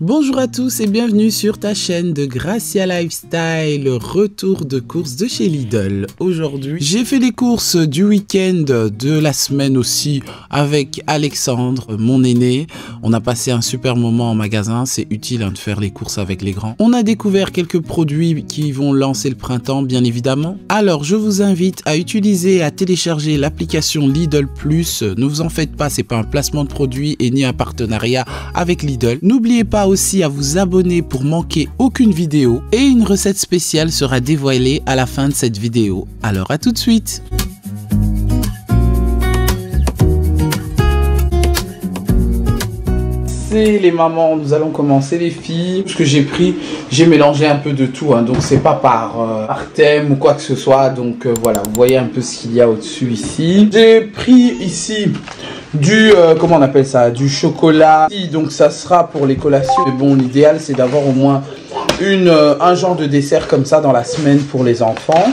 Bonjour à tous et bienvenue sur ta chaîne de Gracia Lifestyle, retour de courses de chez Lidl. Aujourd'hui, j'ai fait les courses du week-end, de la semaine aussi, avec Alexandre, mon aîné. On a passé un super moment en magasin, c'est utile de faire les courses avec les grands. On a découvert quelques produits qui vont lancer le printemps, bien évidemment. Alors, je vous invite à utiliser et à télécharger l'application Lidl Plus. Ne vous en faites pas, c'est pas un placement de produit et ni un partenariat avec Lidl. N'oubliez pas aussi à vous abonner pour manquer aucune vidéo et une recette spéciale sera dévoilée à la fin de cette vidéo. Alors à tout de suite. C'est les mamans, nous allons commencer les filles. Ce que j'ai pris, j'ai mélangé un peu de tout, hein, donc c'est pas par thème ou quoi que ce soit. Donc voilà, vous voyez un peu ce qu'il y a au-dessus ici. J'ai pris ici du comment on appelle ça, du chocolat. Donc ça sera pour les collations. Mais bon, l'idéal c'est d'avoir au moins un genre de dessert comme ça dans la semaine pour les enfants.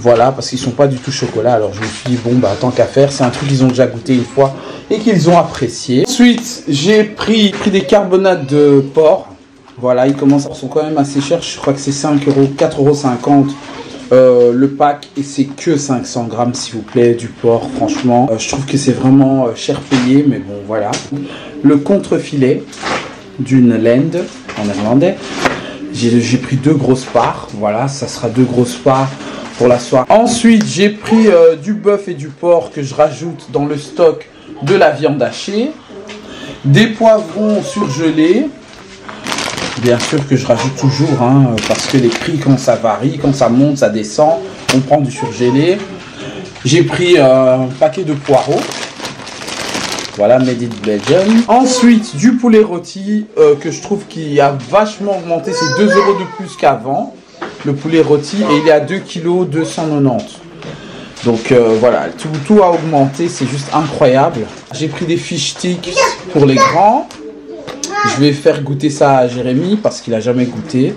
Voilà, parce qu'ils sont pas du tout chocolat. Alors je me suis dit bon bah tant qu'à faire, c'est un truc qu'ils ont déjà goûté une fois et qu'ils ont apprécié. Ensuite, j'ai pris des carbonates de porc. Voilà, ils sont quand même assez chers. Je crois que c'est 5 €, 4,50 € le pack, et c'est que 500 grammes s'il vous plaît du porc. Franchement, je trouve que c'est vraiment cher payé, mais bon voilà. Le contre-filet d'une Land en néerlandais. J'ai pris 2 grosses parts. Voilà, ça sera 2 grosses parts pour la soirée. Ensuite, j'ai pris du bœuf et du porc que je rajoute dans le stock de la viande hachée. Des poivrons surgelés. Bien sûr que je rajoute toujours, hein, parce que les prix, quand ça varie, quand ça monte, ça descend, on prend du surgelé. J'ai pris un paquet de poireaux. Voilà, made in Belgium. Ensuite, du poulet rôti que je trouve qu'il a vachement augmenté. C'est 2 € de plus qu'avant. Le poulet rôti, et il est à 2 kg 290. Donc voilà, tout a augmenté, c'est juste incroyable. J'ai pris des fish sticks pour les grands. Je vais faire goûter ça à Jérémy parce qu'il a jamais goûté.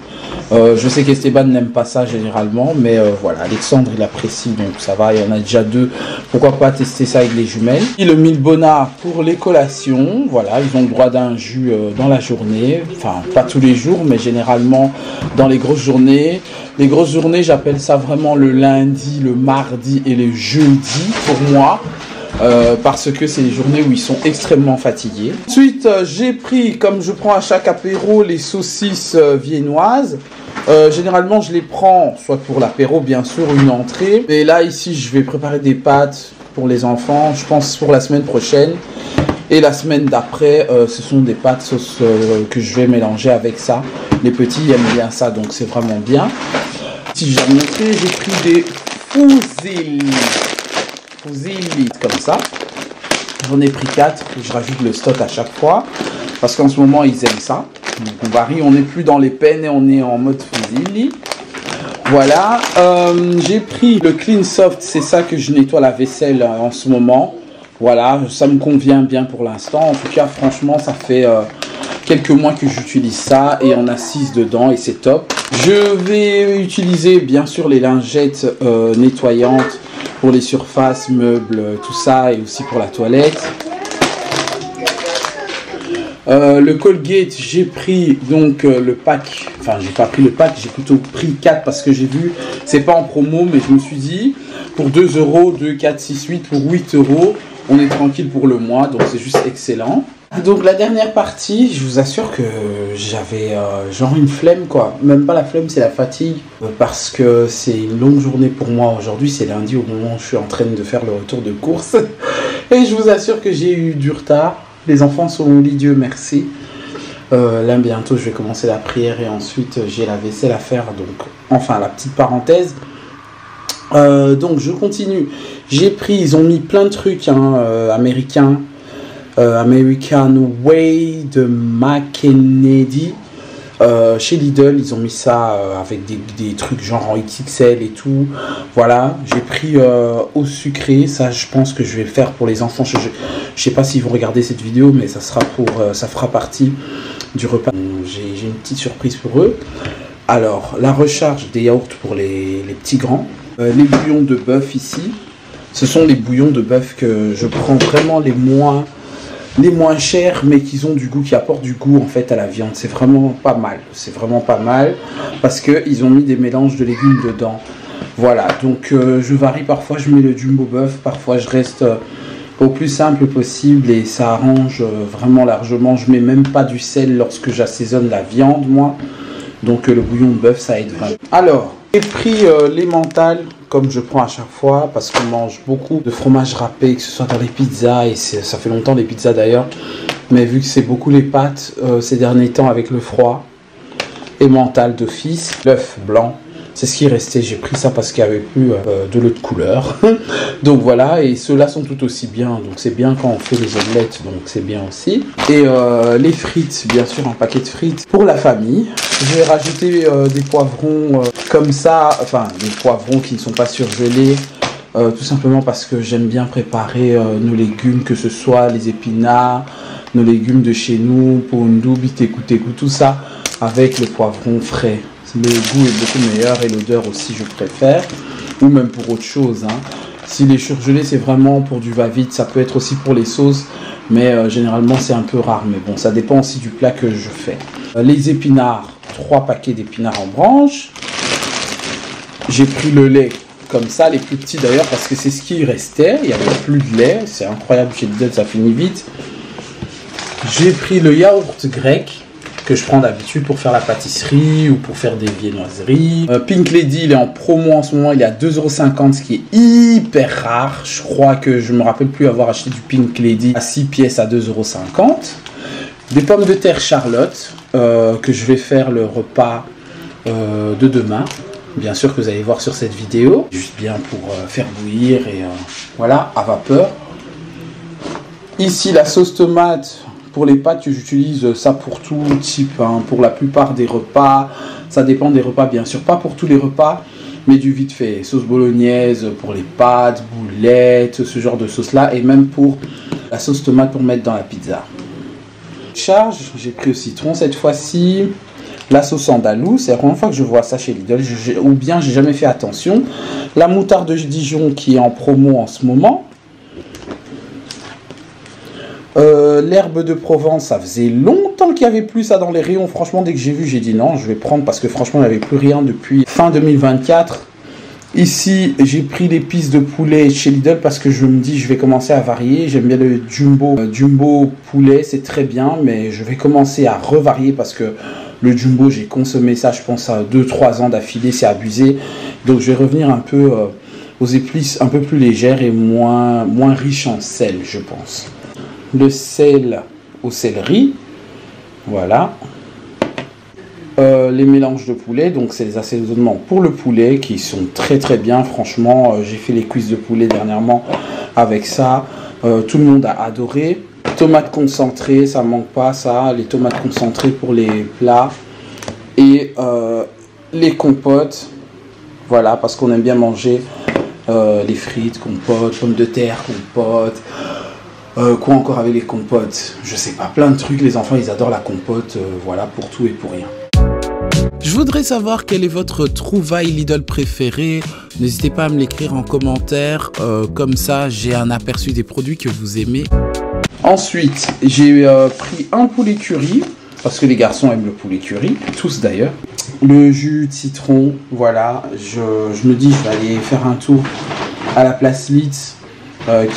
Je sais qu'Esteban n'aime pas ça généralement, mais voilà, Alexandre il apprécie, donc ça va, il y en a déjà 2. Pourquoi pas tester ça avec les jumelles. Et le Milbona pour les collations, voilà, ils ont le droit d'un jus dans la journée. Enfin, pas tous les jours, mais généralement dans les grosses journées. Les grosses journées, j'appelle ça vraiment le lundi, le mardi et le jeudi pour moi. Parce que c'est les journées où ils sont extrêmement fatigués. Ensuite, j'ai pris, comme je prends à chaque apéro, les saucisses viennoises. Généralement, je les prends soit pour l'apéro, bien sûr, une entrée. Et là, ici, je vais préparer des pâtes pour les enfants, je pense pour la semaine prochaine. Et la semaine d'après, ce sont des pâtes sauce que je vais mélanger avec ça. Les petits aiment bien ça, donc c'est vraiment bien. Si j'ai montré, j'ai pris des fusilli comme ça. J'en ai pris 4 et je rajoute le stock à chaque fois parce qu'en ce moment ils aiment ça. Donc on varie, on n'est plus dans les peines et on est en mode fusilli. Voilà, j'ai pris le Clean Soft, c'est ça que je nettoie la vaisselle en ce moment. Voilà, ça me convient bien pour l'instant. En tout cas, franchement, ça fait quelques mois que j'utilise ça et on a 6 dedans et c'est top. Je vais utiliser bien sûr les lingettes nettoyantes pour les surfaces, meubles, tout ça, et aussi pour la toilette. Le Colgate, j'ai pris donc le pack, enfin j'ai pas pris le pack, j'ai plutôt pris 4 parce que j'ai vu, c'est pas en promo, mais je me suis dit, pour 2 €, 2, 4, 6, 8, pour 8 €, on est tranquille pour le mois, donc c'est juste excellent. Donc la dernière partie, je vous assure que j'avais genre une flemme quoi, même pas la flemme, c'est la fatigue, parce que c'est une longue journée pour moi aujourd'hui, c'est lundi au moment où je suis en train de faire le retour de course, et je vous assure que j'ai eu du retard, les enfants sont au lit, Dieu merci, Là bientôt je vais commencer la prière et ensuite j'ai la vaisselle à faire, donc enfin la petite parenthèse. Donc je continue. J'ai pris, ils ont mis plein de trucs américains, American Way de McKennedy. Chez Lidl, ils ont mis ça avec des trucs genre en XXL et tout. Voilà, j'ai pris au sucré. Ça, je pense que je vais le faire pour les enfants. Je sais pas s'ils vont regarder cette vidéo, mais ça sera ça fera partie du repas. J'ai une petite surprise pour eux. Alors, la recharge des yaourts pour les petits grands. Les bouillons de bœuf ici. Ce sont les bouillons de bœuf que je prends vraiment les moins chers, mais qui ont du goût, qui apportent du goût en fait à la viande. C'est vraiment pas mal. C'est vraiment pas mal parce que ils ont mis des mélanges de légumes dedans. Voilà, donc je varie. Parfois je mets le jumbo bœuf, parfois je reste au plus simple possible et ça arrange vraiment largement. Je mets même pas du sel lorsque j'assaisonne la viande, moi. Donc le bouillon de bœuf, ça aide vraiment. Alors, j'ai pris l'emmental, comme je prends à chaque fois, parce qu'on mange beaucoup de fromage râpé, que ce soit dans les pizzas, et ça fait longtemps les pizzas d'ailleurs, mais vu que c'est beaucoup les pâtes ces derniers temps avec le froid, emmental d'office, l'œuf blanc, c'est ce qui restait. J'ai pris ça parce qu'il n'y avait plus de l'autre couleur. Donc voilà, et ceux-là sont tout aussi bien. Donc c'est bien quand on fait les omelettes, donc c'est bien aussi. Et les frites, bien sûr, un paquet de frites pour la famille. Je vais rajouter des poivrons comme ça, enfin des poivrons qui ne sont pas surgelés. Tout simplement parce que j'aime bien préparer nos légumes, que ce soit les épinards, nos légumes de chez nous, pondu, biteku, tout ça, avec le poivron frais. Le goût est beaucoup meilleur et l'odeur aussi je préfère, ou même pour autre chose. Si les surgelés c'est vraiment pour du va-vite, ça peut être aussi pour les sauces, mais généralement c'est un peu rare. Mais bon, ça dépend aussi du plat que je fais. Les épinards, 3 paquets d'épinards en branche. J'ai pris le lait comme ça, les plus petits d'ailleurs, parce que c'est ce qui restait. Il n'y avait plus de lait, c'est incroyable chez Lidl, ça finit vite. J'ai pris le yaourt grec que je prends d'habitude pour faire la pâtisserie ou pour faire des viennoiseries. Pink Lady, il est en promo en ce moment, il est à 2,50 €, ce qui est hyper rare. Je crois que je me rappelle plus avoir acheté du Pink Lady à 6 pièces à 2,50 €. Des pommes de terre Charlotte, que je vais faire le repas de demain. Bien sûr que vous allez voir sur cette vidéo. Juste bien pour faire bouillir et voilà, à vapeur. Ici, la sauce tomate. Pour les pâtes, j'utilise ça pour tout type, pour la plupart des repas. Ça dépend des repas, bien sûr, pas pour tous les repas, mais du vite fait. Sauce bolognaise pour les pâtes, boulettes, ce genre de sauce-là, et même pour la sauce tomate pour mettre dans la pizza. Charge, j'ai pris au citron cette fois-ci. La sauce andalouse, c'est la première fois que je vois ça chez Lidl, ou bien j'ai jamais fait attention. La moutarde de Dijon qui est en promo en ce moment. L'herbe de Provence, ça faisait longtemps qu'il n'y avait plus ça dans les rayons. Franchement, dès que j'ai vu, j'ai dit non, je vais prendre parce que franchement, il n'y avait plus rien depuis fin 2024. Ici, j'ai pris l'épice de poulet chez Lidl parce que je me dis, je vais commencer à varier. J'aime bien le jumbo poulet, c'est très bien, mais je vais commencer à revarier parce que le jumbo, j'ai consommé ça, je pense, à 2-3 ans d'affilée, c'est abusé. Donc, je vais revenir un peu aux épices un peu plus légères et moins riches en sel, je pense. Le sel au céleri, voilà. Les mélanges de poulet, donc c'est les assaisonnements pour le poulet qui sont très très bien. Franchement, j'ai fait les cuisses de poulet dernièrement avec ça. Tout le monde a adoré. Tomates concentrées, ça manque pas ça. Les tomates concentrées pour les plats. Et les compotes, voilà, parce qu'on aime bien manger les frites, compotes, pommes de terre, compotes. Quoi encore avec les compotes? Je sais pas, plein de trucs. Les enfants, ils adorent la compote. Voilà, pour tout et pour rien. Je voudrais savoir quelle est votre trouvaille Lidl préférée. N'hésitez pas à me l'écrire en commentaire. Comme ça, j'ai un aperçu des produits que vous aimez. Ensuite, j'ai pris un poulet curry. Parce que les garçons aiment le poulet curry. Tous d'ailleurs. Le jus de citron. Voilà. Je me dis, je vais aller faire un tour à la place Litz.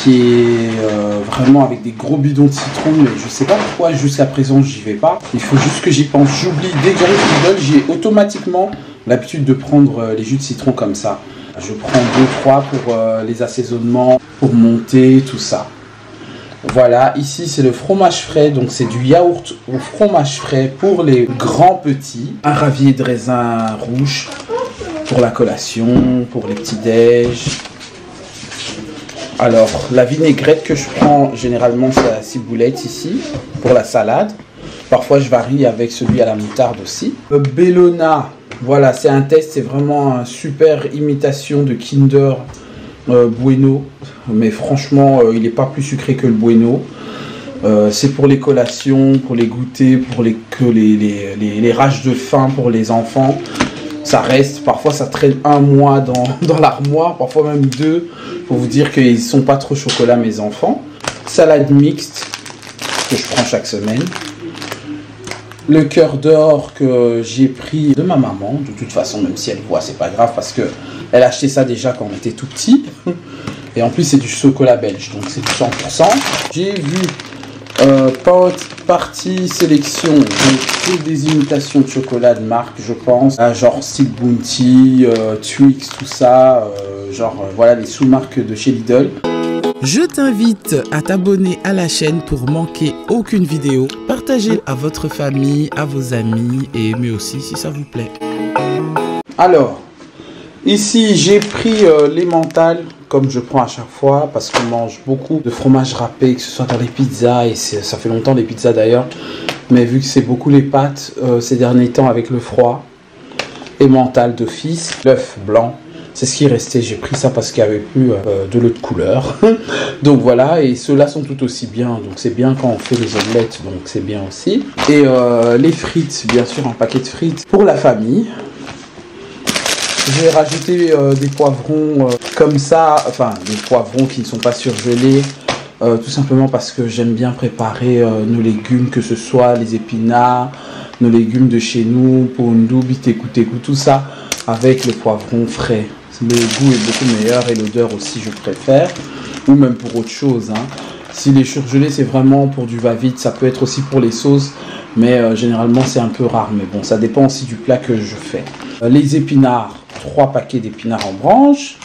Qui est vraiment avec des gros bidons de citron, mais je sais pas pourquoi jusqu'à présent j'y vais pas. Il faut juste que j'y pense. J'oublie, dès que j'arrive Lidl, j'ai automatiquement l'habitude de prendre les jus de citron comme ça. Je prends 2-3 pour les assaisonnements, pour monter, tout ça. Voilà, ici c'est le fromage frais, donc c'est du yaourt au fromage frais pour les grands petits. Un ravier de raisin rouge pour la collation, pour les petits déj. Alors, la vinaigrette que je prends généralement c'est la ciboulette ici, pour la salade. Parfois je varie avec celui à la moutarde aussi. Le Bellona, voilà, c'est un test, c'est vraiment une super imitation de Kinder Bueno. Mais franchement, il n'est pas plus sucré que le Bueno. C'est pour les collations, pour les goûters, pour les rages de faim pour les enfants. Ça reste, parfois ça traîne un mois dans l'armoire, parfois même 2, pour vous dire qu'ils ne sont pas trop chocolat mes enfants. Salade mixte, que je prends chaque semaine. Le cœur d'or que j'ai pris de ma maman, de toute façon, même si elle voit, c'est pas grave, parce qu'elle a acheté ça déjà quand on était tout petit. Et en plus, c'est du chocolat belge, donc c'est du 100%. J'ai vu partie sélection, donc c'est des imitations de chocolat de marque, je pense, genre style Bounty, Twix, tout ça, voilà les sous-marques de chez Lidl. Je t'invite à t'abonner à la chaîne pour manquer aucune vidéo. Partagez à votre famille, à vos amis et aimez aussi si ça vous plaît. Alors, ici j'ai pris l'emmental comme je prends à chaque fois parce qu'on mange beaucoup de fromage râpé, que ce soit dans les pizzas, et ça fait longtemps les pizzas d'ailleurs, mais vu que c'est beaucoup les pâtes ces derniers temps avec le froid, emmental d'office, l'œuf blanc. C'est ce qui restait, j'ai pris ça parce qu'il n'y avait plus de l'autre couleur. Donc voilà, et ceux-là sont tout aussi bien. Donc c'est bien quand on fait les omelettes, donc c'est bien aussi. Et les frites, bien sûr, un paquet de frites pour la famille. J'ai rajouté des poivrons comme ça, enfin des poivrons qui ne sont pas surgelés. Tout simplement parce que j'aime bien préparer nos légumes, que ce soit les épinards, nos légumes de chez nous, pondu, biteku, tout ça, avec le poivron frais. Le goût est beaucoup meilleur et l'odeur aussi je préfère, ou même pour autre chose. Hein. Si les surgelés c'est vraiment pour du va-vite, ça peut être aussi pour les sauces, mais généralement c'est un peu rare. Mais bon, ça dépend aussi du plat que je fais. Les épinards, 3 paquets d'épinards en branche.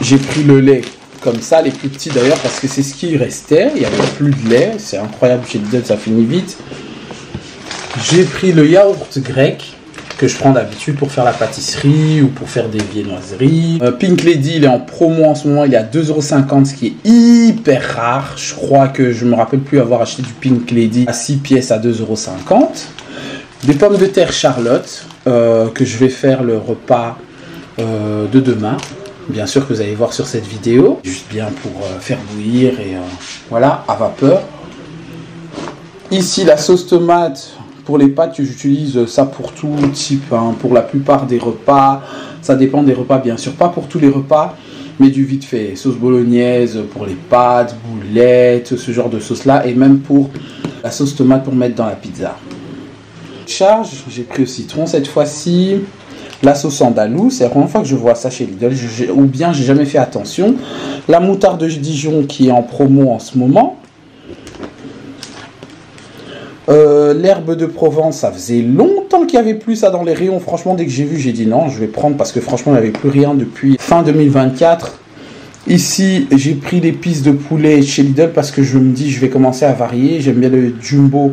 J'ai pris le lait comme ça, les plus petits d'ailleurs, parce que c'est ce qui restait. Il n'y avait plus de lait, c'est incroyable chez Lidl, ça finit vite. J'ai pris le yaourt grec que je prends d'habitude pour faire la pâtisserie ou pour faire des viennoiseries. Pink Lady, il est en promo en ce moment, il est à 2,50 €, ce qui est hyper rare. Je crois que je me rappelle plus avoir acheté du Pink Lady à 6 pièces à 2,50 €. Des pommes de terre Charlotte, que je vais faire le repas de demain. Bien sûr que vous allez voir sur cette vidéo, juste bien pour faire bouillir et voilà, à vapeur. Ici la sauce tomate. Pour les pâtes, j'utilise ça pour tout type, hein, pour la plupart des repas. Ça dépend des repas, bien sûr, pas pour tous les repas, mais du vite fait. Sauce bolognaise pour les pâtes, boulettes, ce genre de sauce-là, et même pour la sauce tomate pour mettre dans la pizza. Charge, j'ai pris au citron cette fois-ci. La sauce andalouse, c'est la première fois que je vois ça chez Lidl, ou bien j'ai jamais fait attention. La moutarde de Dijon qui est en promo en ce moment. L'herbe de Provence, ça faisait longtemps qu'il n'y avait plus ça dans les rayons. Franchement, dès que j'ai vu, j'ai dit non, je vais prendre parce que franchement, il n'y avait plus rien depuis fin 2024. Ici, j'ai pris l'épice de poulet chez Lidl parce que je me dis, je vais commencer à varier. J'aime bien le jumbo,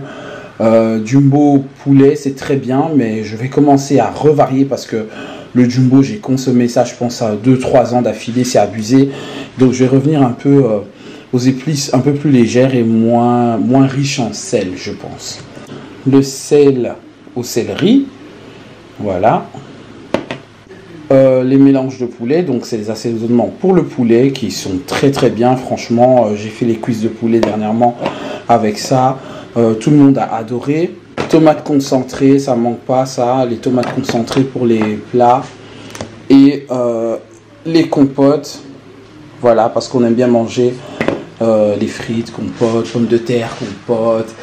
jumbo poulet, c'est très bien, mais je vais commencer à revarier parce que le jumbo, j'ai consommé ça, je pense, à 2-3 ans d'affilée, c'est abusé. Donc, je vais revenir un peu aux épices un peu plus légères et moins riches en sel, je pense. Le sel au céleri, voilà. Les mélanges de poulet, donc c'est les assaisonnements pour le poulet qui sont très très bien, franchement. J'ai fait les cuisses de poulet dernièrement avec ça, tout le monde a adoré. Tomates concentrées, ça manque pas ça, les tomates concentrées pour les plats. Et les compotes, voilà, parce qu'on aime bien manger les frites, compotes, pommes de terre, compotes.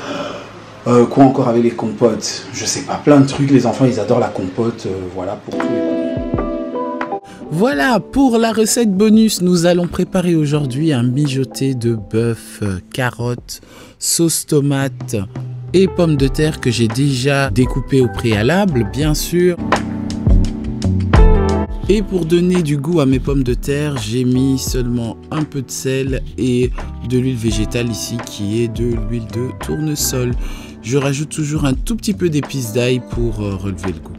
Quoi encore avec les compotes? Je sais pas, plein de trucs. Les enfants, ils adorent la compote. Voilà, pour tous les goûts. Voilà, pour la recette bonus, nous allons préparer aujourd'hui un mijoté de bœuf, carottes, sauce tomate et pommes de terre que j'ai déjà découpé au préalable, bien sûr. Et pour donner du goût à mes pommes de terre, j'ai mis seulement un peu de sel et de l'huile végétale ici qui est de l'huile de tournesol. Je rajoute toujours un tout petit peu d'épices d'ail pour relever le goût.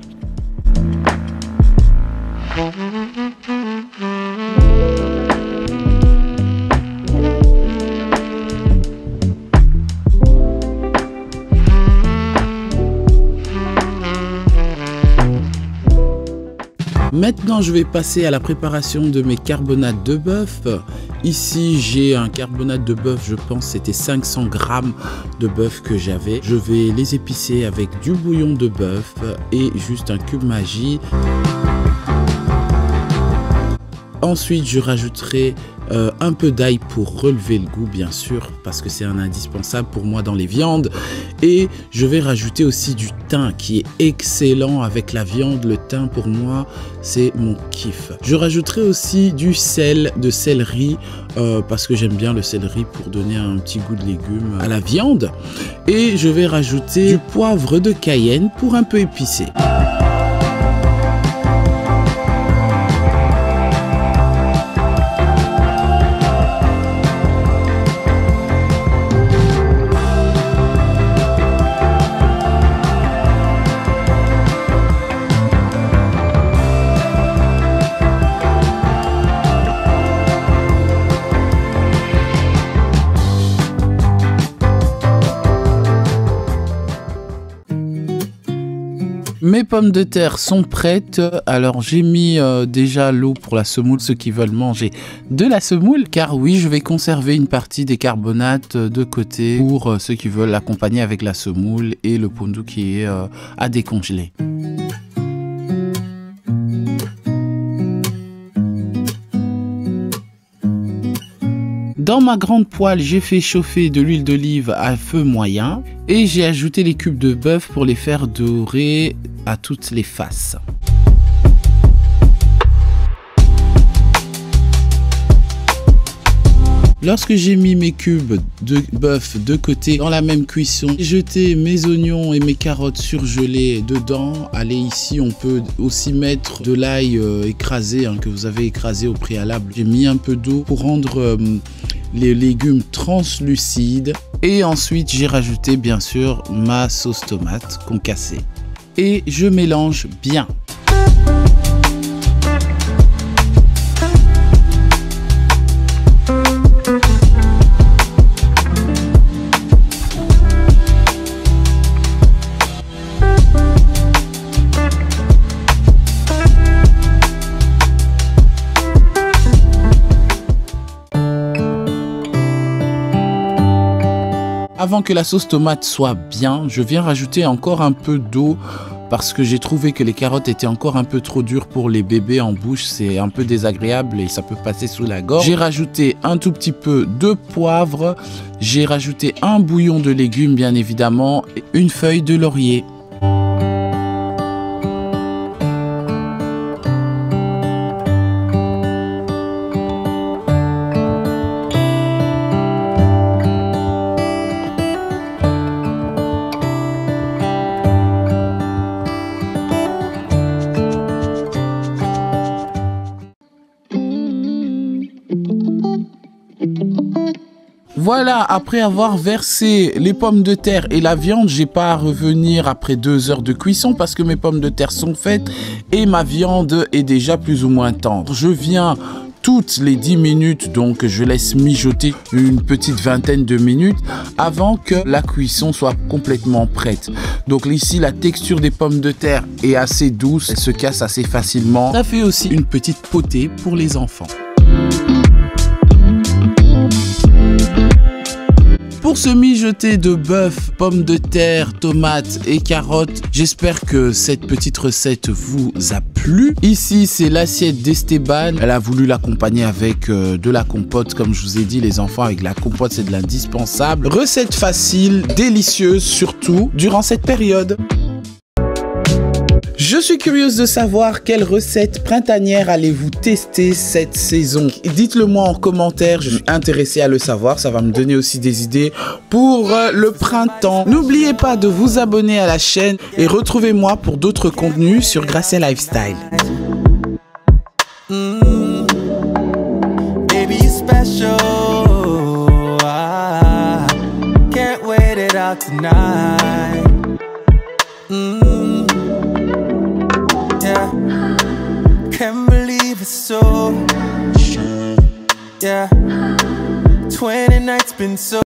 Maintenant, je vais passer à la préparation de mes carbonades de bœuf. Ici, j'ai un carbonade de bœuf, je pense c'était 500 grammes de bœuf que j'avais. Je vais les épicer avec du bouillon de bœuf et juste un cube Maggi. Ensuite, je rajouterai un peu d'ail pour relever le goût, bien sûr, parce que c'est un indispensable pour moi dans les viandes. Et je vais rajouter aussi du thym qui est excellent avec la viande. Le thym, pour moi, c'est mon kiff. Je rajouterai aussi du sel de céleri parce que j'aime bien le céleri pour donner un petit goût de légumes à la viande. Et je vais rajouter du poivre de Cayenne pour un peu épicer. Mes pommes de terre sont prêtes. Alors j'ai mis déjà l'eau pour la semoule, ceux qui veulent manger de la semoule. Car oui, je vais conserver une partie des carbonates de côté pour ceux qui veulent l'accompagner avec la semoule et le pondu qui est à décongeler. Dans ma grande poêle, j'ai fait chauffer de l'huile d'olive à feu moyen et j'ai ajouté les cubes de bœuf pour les faire dorer à toutes les faces. Lorsque j'ai mis mes cubes de bœuf de côté dans la même cuisson, j'ai jeté mes oignons et mes carottes surgelées dedans. Allez, ici on peut aussi mettre de l'ail écrasé que vous avez écrasé au préalable. J'ai mis un peu d'eau pour rendre les légumes translucides. Et ensuite j'ai rajouté bien sûr ma sauce tomate concassée. Et je mélange bien. Avant que la sauce tomate soit bien, je viens rajouter encore un peu d'eau parce que j'ai trouvé que les carottes étaient encore un peu trop dures pour les bébés en bouche. C'est un peu désagréable et ça peut passer sous la gorge. J'ai rajouté un tout petit peu de poivre. J'ai rajouté un bouillon de légumes bien évidemment et une feuille de laurier. Voilà, après avoir versé les pommes de terre et la viande, j'ai pas à revenir après 2 heures de cuisson parce que mes pommes de terre sont faites et ma viande est déjà plus ou moins tendre. Je viens toutes les 10 minutes, donc je laisse mijoter une petite vingtaine de minutes avant que la cuisson soit complètement prête. Donc ici, la texture des pommes de terre est assez douce, elle se casse assez facilement. Ça fait aussi une petite potée pour les enfants. Pour ce mijoté de bœuf, pommes de terre, tomates et carottes, j'espère que cette petite recette vous a plu. Ici, c'est l'assiette d'Esteban. Elle a voulu l'accompagner avec de la compote. Comme je vous ai dit, les enfants, avec la compote, c'est de l'indispensable. Recette facile, délicieuse surtout, durant cette période. Je suis curieuse de savoir quelle recette printanière allez-vous tester cette saison. Dites-le moi en commentaire, je suis intéressé à le savoir. Ça va me donner aussi des idées pour le printemps. N'oubliez pas de vous abonner à la chaîne et retrouvez-moi pour d'autres contenus sur Gracia Lifestyle. Baby, you're special. I can't wait it out tonight. Yeah, can't believe it's so. Yeah, 20 nights been so.